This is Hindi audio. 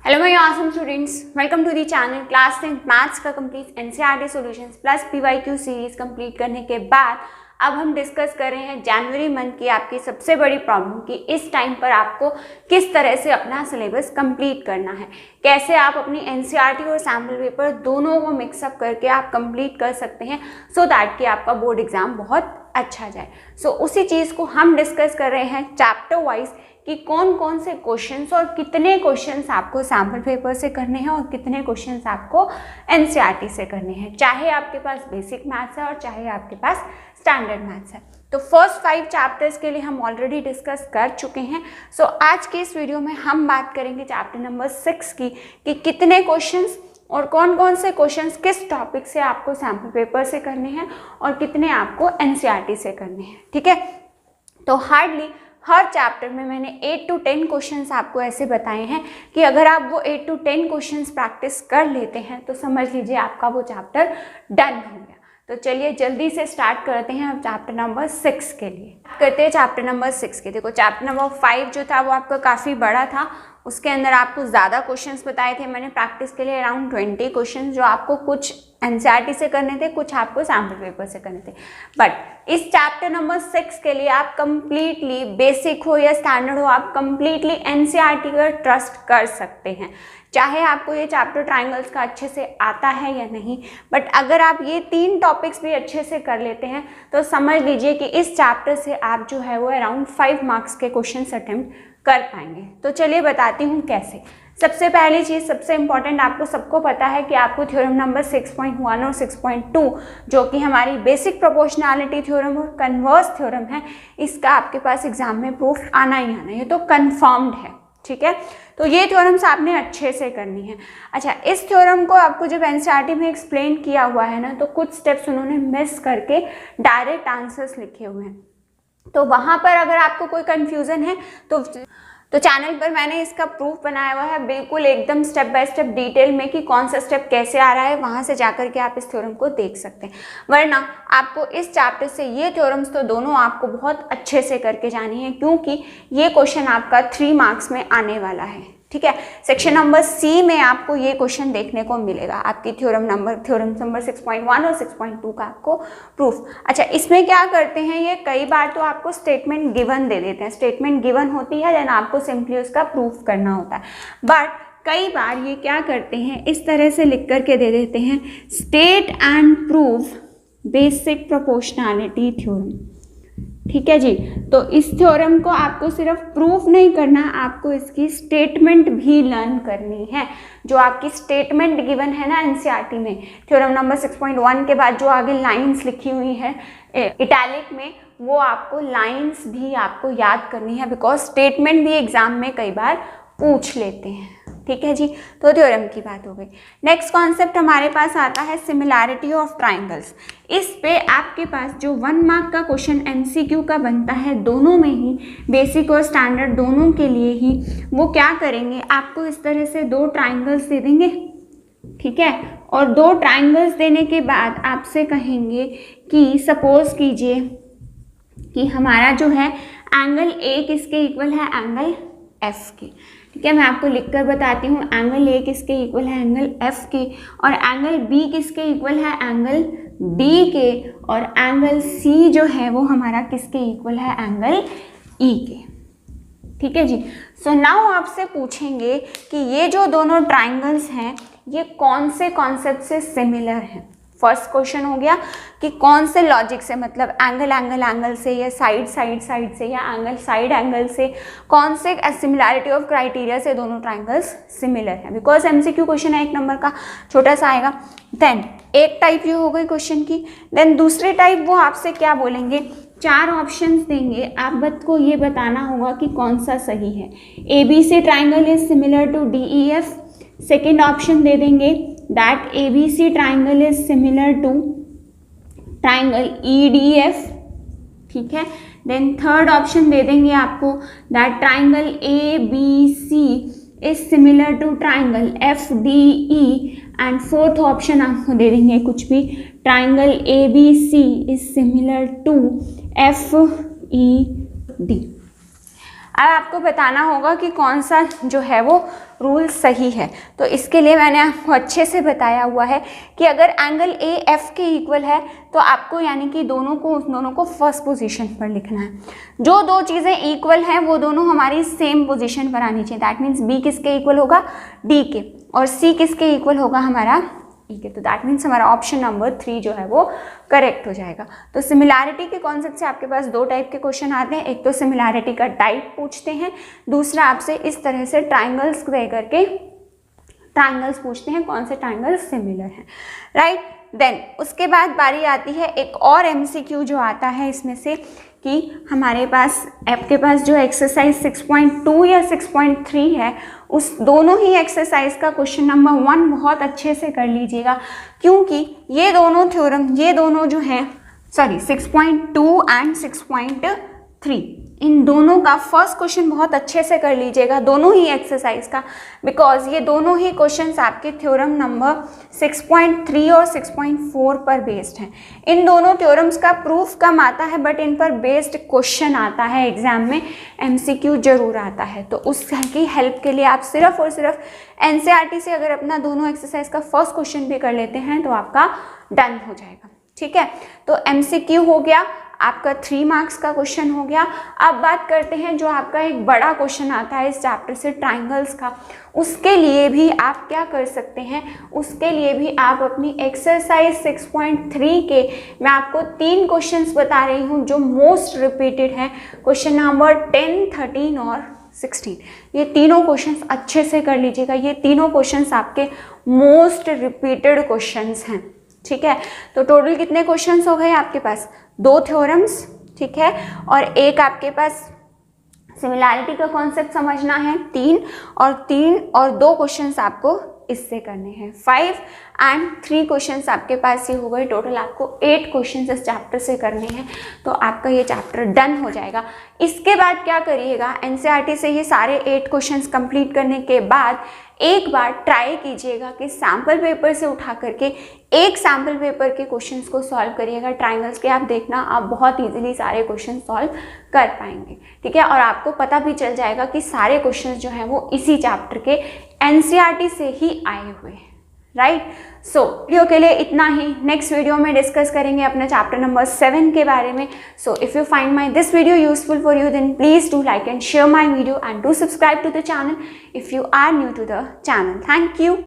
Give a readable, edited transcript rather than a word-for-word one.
Hello my awesome students, welcome to the channel. Class 10 maths का complete NCERT solutions plus PYQ series complete करने के बाद अब हम डिस्कस कर रहे हैं जनवरी मंथ की आपकी सबसे बड़ी प्रॉब्लम कि इस टाइम पर आपको किस तरह से अपना सिलेबस कंप्लीट करना है, कैसे आप अपनी एनसीईआरटी और सैम्पल पेपर दोनों को मिक्सअप करके आप कंप्लीट कर सकते हैं सो दैट कि आपका बोर्ड एग्जाम बहुत अच्छा जाए। सो उसी चीज़ को हम डिस्कस कर रहे हैं चैप्टर वाइज कि कौन कौन से क्वेश्चंस और कितने क्वेश्चंस आपको सैम्पल पेपर से करने हैं और कितने क्वेश्चंस आपको एनसीईआरटी से करने हैं, चाहे आपके पास बेसिक मैथ्स है और चाहे आपके पास स्टैंडर्ड मैथ्स है। तो फर्स्ट 5 चैप्टर्स के लिए हम ऑलरेडी डिस्कस कर चुके हैं। सो आज के इस वीडियो में हम बात करेंगे चैप्टर नंबर 6 की कि कितने क्वेश्चंस और कौन कौन से क्वेश्चंस किस टॉपिक से आपको सैम्पल पेपर से करने हैं और कितने आपको एनसीईआरटी से करने हैं। ठीक है, तो हार्डली हर चैप्टर में मैंने 8 to 10 क्वेश्चंस आपको ऐसे बताए हैं कि अगर आप वो 8 to 10 क्वेश्चंस प्रैक्टिस कर लेते हैं तो समझ लीजिए आपका वो चैप्टर डन हो गया। तो चलिए जल्दी से स्टार्ट करते हैं अब चैप्टर नंबर 6 के लिए। करते हैं चैप्टर नंबर 6 के। देखो चैप्टर नंबर 5 जो था वो आपका काफ़ी बड़ा था, उसके अंदर आपको ज़्यादा क्वेश्चंस बताए थे मैंने प्रैक्टिस के लिए, अराउंड 20 क्वेश्चन जो आपको कुछ एनसीईआरटी से करने थे, कुछ आपको सैम्पल पेपर से करने थे। बट इस चैप्टर नंबर 6 के लिए आप कंप्लीटली बेसिक हो या स्टैंडर्ड हो, आप कंप्लीटली एनसीईआरटी का ट्रस्ट कर सकते हैं, चाहे आपको ये चैप्टर ट्राइंगल्स का अच्छे से आता है या नहीं। बट अगर आप ये 3 टॉपिक्स भी अच्छे से कर लेते हैं तो समझ लीजिए कि इस चैप्टर से आप जो है वो अराउंड 5 मार्क्स के क्वेश्चन अटेम्प्ट कर पाएंगे। तो चलिए बताती हूँ कैसे। सबसे पहली चीज़, सबसे इंपॉर्टेंट, आपको सबको पता है कि आपको थ्योरम नंबर 6.1 और 6.2 जो कि हमारी बेसिक प्रोपोर्शनैलिटी थ्योरम और कन्वर्स थ्योरम है, इसका आपके पास एग्जाम में प्रूफ आना ही आना है, ये तो कन्फर्म्ड है। ठीक है, तो ये थ्योरम्स आपने अच्छे से करनी है। अच्छा, इस थ्योरम को आपको जब एनसीईआरटी में एक्सप्लेन किया हुआ है ना, तो कुछ स्टेप्स उन्होंने मिस करके डायरेक्ट आंसर्स लिखे हुए हैं, तो वहाँ पर अगर आपको कोई कन्फ्यूज़न है तो चैनल पर मैंने इसका प्रूफ बनाया हुआ है, बिल्कुल एकदम स्टेप बाय स्टेप डिटेल में कि कौन सा स्टेप कैसे आ रहा है, वहाँ से जाकर के आप इस थ्योरम को देख सकते हैं। वरना आपको इस चैप्टर से ये थ्योरम्स तो दोनों आपको बहुत अच्छे से करके जानी है, क्योंकि ये क्वेश्चन आपका 3 मार्क्स में आने वाला है। ठीक है, सेक्शन नंबर सी में आपको ये क्वेश्चन देखने को मिलेगा, आपकी थ्योरम नंबर 6.1 और 6.2 का आपको प्रूफ। अच्छा, इसमें क्या करते हैं, ये कई बार तो आपको स्टेटमेंट गिवन दे देते हैं, स्टेटमेंट गिवन होती है देन आपको सिंपली उसका प्रूफ करना होता है। बट कई बार ये क्या करते हैं, इस तरह से लिख करके दे देते हैं, state and proof basic proportionality theorem. ठीक है जी, तो इस थ्योरम को आपको सिर्फ प्रूफ नहीं करना, आपको इसकी स्टेटमेंट भी लर्न करनी है। जो आपकी स्टेटमेंट गिवन है ना एनसीईआरटी में, थ्योरम नंबर 6.1 के बाद जो आगे लाइंस लिखी हुई है इटैलिक में, वो आपको लाइंस भी आपको याद करनी है, बिकॉज स्टेटमेंट भी एग्जाम में कई बार पूछ लेते हैं। ठीक है जी, तो थ्योरम की बात हो गई। नेक्स्ट कॉन्सेप्ट हमारे पास आता है सिमिलैरिटी ऑफ ट्राइंगल्स। इस पे आपके पास जो 1 मार्क का क्वेश्चन एमसीक्यू का बनता है, दोनों में ही बेसिक और स्टैंडर्ड दोनों के लिए ही, वो क्या करेंगे, आपको इस तरह से 2 ट्राइंगल्स दे देंगे। ठीक है, और 2 ट्राइंगल्स देने के बाद आपसे कहेंगे कि सपोज कीजिए कि हमारा जो है एंगल ए किसके इक्वल है, एंगल एफ के। ठीक है, मैं आपको लिखकर बताती हूँ, एंगल ए किसके इक्वल है, एंगल एफ के, और एंगल बी किसके इक्वल है, एंगल डी के, और एंगल सी जो है वो हमारा किसके इक्वल है, एंगल ई के। ठीक है जी, सो नाउ आपसे पूछेंगे कि ये जो दोनों ट्राइंगल्स हैं ये कौन से कॉन्सेप्ट से सिमिलर हैं। फर्स्ट क्वेश्चन हो गया कि कौन से लॉजिक से, मतलब एंगल से या साइड से या एंगल से, कौन से सिमिलैरिटी ऑफ क्राइटेरिया से दोनों ट्राइंगल्स सिमिलर हैं। बिकॉज एमसीक्यू क्वेश्चन है, 1 नंबर का छोटा सा आएगा। देन एक टाइप ये हो गई क्वेश्चन की। देन दूसरे टाइप वो आपसे क्या बोलेंगे, 4 ऑप्शंस देंगे, आप बस को ये बताना होगा कि कौन सा सही है। ABC triangle is similar to DEF। Second option दे देंगे that ABC triangle is similar to triangle EDF। ठीक है, देन थर्ड ऑप्शन दे देंगे आपको that triangle ABC is similar to triangle FDE, and fourth option आपको दे देंगे कुछ भी, triangle ABC is similar to FED। अब आपको बताना होगा कि कौन सा जो है वो रूल सही है। तो इसके लिए मैंने आपको अच्छे से बताया हुआ है कि अगर एंगल ए एफ के इक्वल है तो आपको यानी कि दोनों को फर्स्ट पोजीशन पर लिखना है। जो दो चीज़ें इक्वल हैं वो दोनों हमारी सेम पोजीशन पर आनी चाहिए। दैट मीन्स बी किसके इक्वल होगा, डी के, और सी किसके इक्वल होगा, हमारा ई के। तो दैट मीन्स हमारा ऑप्शन नंबर 3 जो है वो करेक्ट हो जाएगा। तो सिमिलैरिटी के कॉन्सेप्ट से आपके पास दो टाइप के क्वेश्चन आते हैं। एक तो सिमिलैरिटी का टाइप पूछते हैं, दूसरा आपसे इस तरह से ट्राइंगल्स दे करके ट्राइंगल्स पूछते हैं, कौन से ट्राइंगल्स सिमिलर हैं, राइट। देन उसके बाद बारी आती है एक और MCQ जो आता है इसमें से कि हमारे पास आपके पास जो एक्सरसाइज 6.2 या 6.3 है, उस दोनों ही एक्सरसाइज का क्वेश्चन नंबर 1 बहुत अच्छे से कर लीजिएगा, क्योंकि ये दोनों थ्योरम, ये दोनों जो हैं 6.2 एंड 6.3, इन दोनों का फर्स्ट क्वेश्चन बहुत अच्छे से कर लीजिएगा, दोनों ही एक्सरसाइज का, बिकॉज ये दोनों ही क्वेश्चंस आपके थ्योरम नंबर 6.3 और 6.4 पर बेस्ड हैं। इन दोनों थ्योरम्स का प्रूफ कम आता है, बट इन पर बेस्ड क्वेश्चन आता है एग्जाम में, MCQ जरूर आता है। तो उसकी हेल्प के लिए आप सिर्फ और सिर्फ NCERT से अगर अपना दोनों एक्सरसाइज का फर्स्ट क्वेश्चन भी कर लेते हैं तो आपका डन हो जाएगा, ठीक है। तो MCQ हो गया, आपका 3 मार्क्स का क्वेश्चन हो गया। अब बात करते हैं जो आपका एक बड़ा क्वेश्चन आता है इस चैप्टर से, ट्राइंगल्स का। उसके लिए भी आप क्या कर सकते हैं, उसके लिए भी आप अपनी एक्सरसाइज 6.3 के मैं आपको 3 क्वेश्चंस बता रही हूँ जो मोस्ट रिपीटेड हैं, क्वेश्चन नंबर 10, 13 और 16। ये तीनों क्वेश्चंस अच्छे से कर लीजिएगा, ये तीनों क्वेश्चंस आपके मोस्ट रिपीटेड क्वेश्चंस हैं, ठीक है। तो टोटल कितने क्वेश्चंस हो गए आपके पास, 2 थ्योरम्स, ठीक है, और एक आपके पास सिमिलैरिटी का कॉन्सेप्ट समझना है 3 और 2 क्वेश्चंस आपको इससे करने हैं 5 एंड 3 क्वेश्चंस आपके पास ये हो गए। टोटल आपको 8 क्वेश्चंस इस चैप्टर से करने हैं, तो आपका ये चैप्टर डन हो जाएगा। इसके बाद क्या करिएगा, NCERT से ये सारे 8 क्वेश्चंस कंप्लीट करने के बाद एक बार ट्राई कीजिएगा कि सैम्पल पेपर से उठा करके एक सैम्पल पेपर के क्वेश्चंस को सॉल्व करिएगा ट्राइंगल्स के। आप देखना आप बहुत इजीली सारे क्वेश्चन सॉल्व कर पाएंगे, ठीक है। और आपको पता भी चल जाएगा कि सारे क्वेश्चंस जो हैं वो इसी चैप्टर के NCERT से ही आए हुए हैं, राइट। सो वीडियो के लिए इतना ही। नेक्स्ट वीडियो में डिस्कस करेंगे अपना चैप्टर नंबर 7 के बारे में। So if you find my this video useful for you, then please do like and share my video and do subscribe to the channel if you are new to the channel. Thank you.